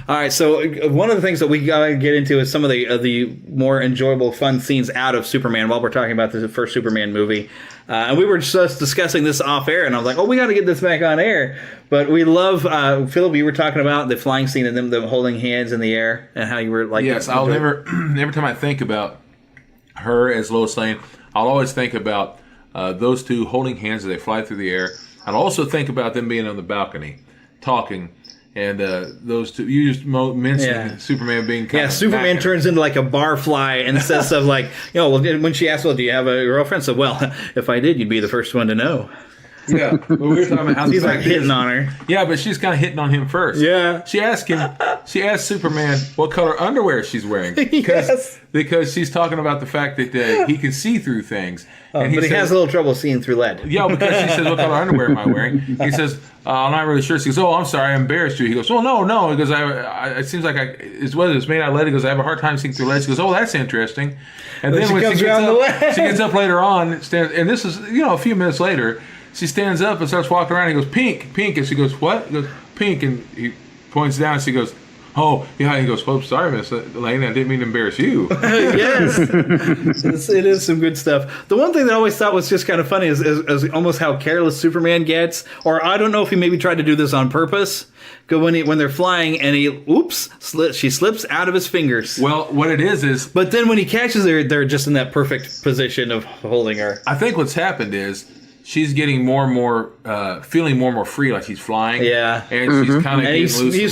All right, so one of the things that we gotta get into is some of the more enjoyable, fun scenes out of Superman while we're talking about the first Superman movie. And we were just discussing this off air, and I was like, "Oh, we got to get this back on air." But we love Philip. You were talking about the flying scene and them holding hands in the air, and how you were like, "Yes, I'll never." Every time I think about her as Lois Lane, I'll always think about those two holding hands as they fly through the air. I'd also think about them being on the balcony, talking. And those two, you just mentioned Superman being kind of Superman turns into like a barfly and says stuff like, when she asked, "Well, do you have a girlfriend?" So, "Well, if I did, you'd be the first one to know." Yeah, we were talking about how he's like hitting on her. Yeah, but she's kind of hitting on him first. Yeah, she asked Superman what color underwear she's wearing because she's talking about the fact that he can see through things. But he has a little trouble seeing through lead. Yeah, because she says, "What color underwear am I wearing?" He says, "I'm not really sure." She goes, "Oh, I'm sorry, I embarrassed you." He goes, "Well, no." He goes, it seems like it's made out of lead." He goes, "I have a hard time seeing through lead." She goes, "Oh, that's interesting." And then when she gets up later on, and this is a few minutes later, she stands up and starts walking around. He goes, "Pink, pink," and she goes, "What?" He goes, "Pink," and he points down. And she goes, "Oh, yeah." He goes, "Oh, sorry, Miss Lane, I didn't mean to embarrass you." Yes. It is some good stuff. The one thing that I always thought was just kind of funny is almost how careless Superman gets. Or I don't know if he maybe tried to do this on purpose. When they're flying and she slips out of his fingers. Well, what it is... But then when he catches her, they're just in that perfect position of holding her. I think what's happened is... she's getting more and more, feeling more and more free, like she's flying. Yeah, and she's kind of getting loose. He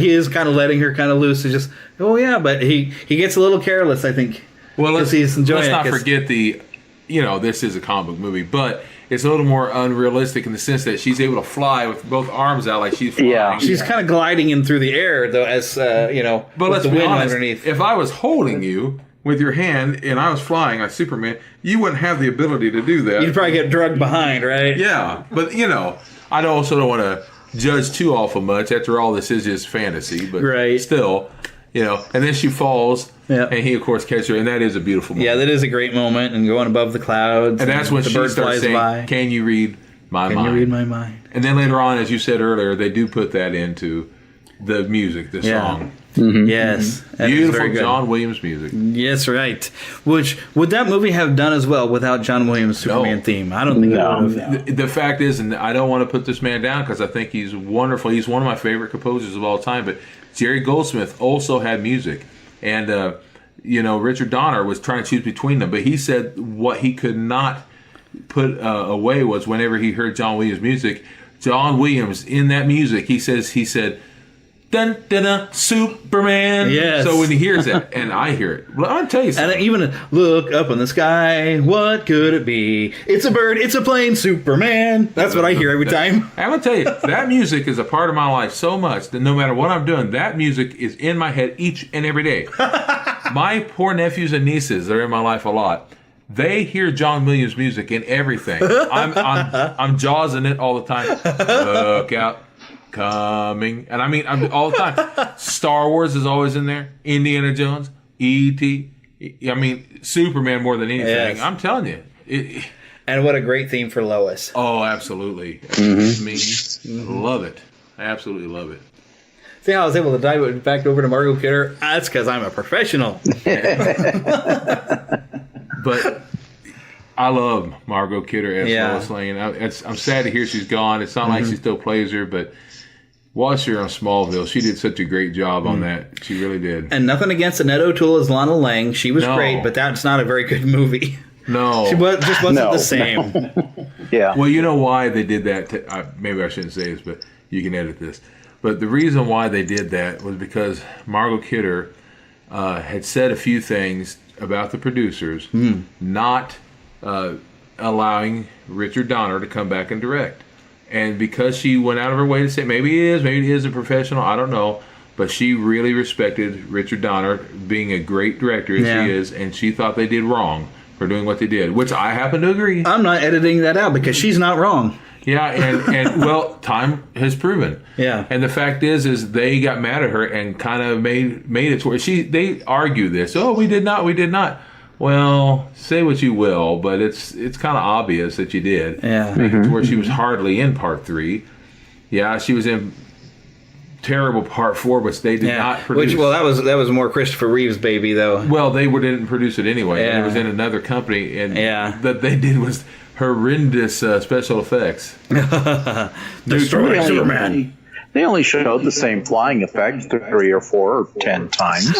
is kind of letting her kind of loose. He's just, but he gets a little careless, I think. Well, let's not forget this is a comic book movie, but it's a little more unrealistic in the sense that she's able to fly with both arms out, like she's flying. Yeah, she's kind of gliding in through the air, though, as But let's be honest, underneath. If I was holding you with your hand and I was flying like Superman, you wouldn't have the ability to do that. You'd probably get drugged behind, right? Yeah, but I also don't want to judge too awful much. After all, this is just fantasy, but still, and then she falls, and he of course catches her, and that is a beautiful moment. Yeah, that is a great moment, and going above the clouds, and that's when she starts saying, by. "Can you read my mind? Can you read my mind?" And then later on, as you said earlier, they do put that into the music, the song. Mm-hmm. Yes. Beautiful John Williams music. Yes, right. Which, would that movie have done as well without John Williams' Superman theme? I don't think it would have. The fact is, and I don't want to put this man down because I think he's wonderful. He's one of my favorite composers of all time, but Jerry Goldsmith also had music. And, Richard Donner was trying to choose between them, but he said what he could not put away was whenever he heard John Williams' music, John Williams, in that music, he said, "Dun dun dun, Superman." Yes. So when he hears that, and I hear it, well, I'll tell you something. And even look up in the sky, what could it be? It's a bird, it's a plane, Superman. That's what I hear every time. I'm gonna tell you, that music is a part of my life so much that no matter what I'm doing, that music is in my head each and every day. My poor nephews and nieces, they're in my life a lot. They hear John Williams music in everything. I'm jazzing it all the time. Look out. Coming, and I mean, all the time. Star Wars is always in there. Indiana Jones, E.T. I mean, Superman more than anything. Yes. I'm telling you. And what a great theme for Lois. Oh, absolutely. Mm-hmm. Love it. I absolutely love it. See how I was able to dive back over to Margot Kidder? That's because I'm a professional. But I love Margot Kidder as Lois Lane. I'm sad to hear she's gone. It's not like she still plays her, but watch her on Smallville. She did such a great job on that. She really did. And nothing against Annette O'Toole as Lana Lang. She was great, but that's not a very good movie. No. She just wasn't the same. Yeah. Well, you know why they did that? Maybe I shouldn't say this, but you can edit this. But the reason why they did that was because Margot Kidder had said a few things about the producers not allowing Richard Donner to come back and direct. And because she went out of her way to say, maybe he is a professional, I don't know, but she really respected Richard Donner being a great director as he is, and she thought they did wrong for doing what they did, which I happen to agree. I'm not editing that out because she's not wrong. Yeah, and well, time has proven. Yeah. And the fact is they got mad at her and kind of made it to where they argue this. Oh, we did not. Well, say what you will, but it's kind of obvious that you did. Yeah. Make it to where she was hardly in part 3. Yeah, she was in terrible Part 4, which they did not produce. That was more Christopher Reeve's baby, though. Well, they didn't produce it anyway. Yeah. And it was in another company, and that they did was horrendous special effects. Destroy Superman. They only showed the same flying effect 3 or 4 or 10 times.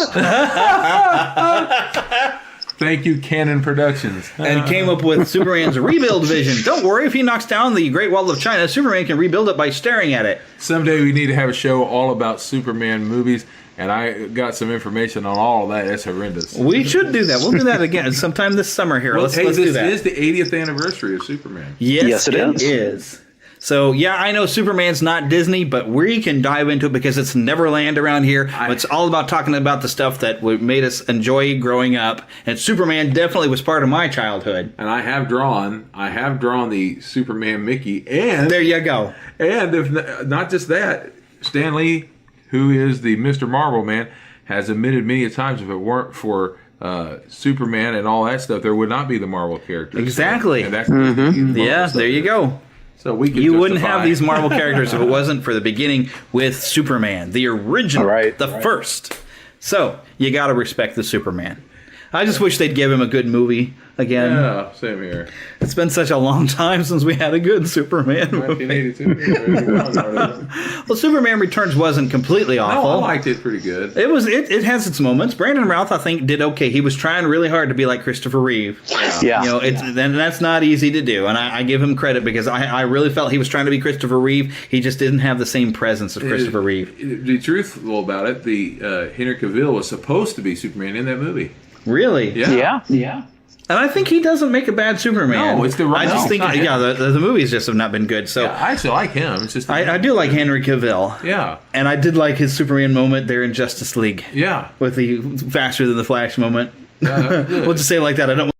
Thank you, Canon Productions. And came up with Superman's rebuild vision. Don't worry, if he knocks down the Great Wall of China, Superman can rebuild it by staring at it. Someday we need to have a show all about Superman movies, and I got some information on all of that. That's horrendous. We should do that. We'll do that again sometime this summer here. Well, let's this do that. is the 80th anniversary of Superman. Yes, it is. So, yeah, I know Superman's not Disney, but we can dive into it because it's Neverland around here. It's all about talking about the stuff that made us enjoy growing up. And Superman definitely was part of my childhood. And I have drawn the Superman Mickey. And there you go. And if not just that, Stan Lee, who is the Mr. Marvel man, has admitted many times if it weren't for Superman and all that stuff, there would not be the Marvel characters. Exactly. And that's there you go. So you wouldn't have these Marvel characters if it wasn't for the beginning with Superman, the original, the first. So you got to respect the Superman. I just wish they'd give him a good movie again. Yeah, same here. It's been such a long time since we had a good Superman movie. 1982. Well, Superman Returns wasn't completely awful. No, I liked it pretty good. It has its moments. Brandon Routh, I think, did okay. He was trying really hard to be like Christopher Reeve. Yeah. And that's not easy to do. And I give him credit because I really felt he was trying to be Christopher Reeve. He just didn't have the same presence of Christopher Reeve. The truthful about it, Henry Cavill was supposed to be Superman in that movie. Really? Yeah. And I think he doesn't make a bad Superman. No, it's the right. I just think, the movies just have not been good. So I still like him. It's just I do like Henry Cavill. Yeah, and I did like his Superman moment there in Justice League. Yeah, with the faster than the Flash moment. We'll just say it like that. I don't.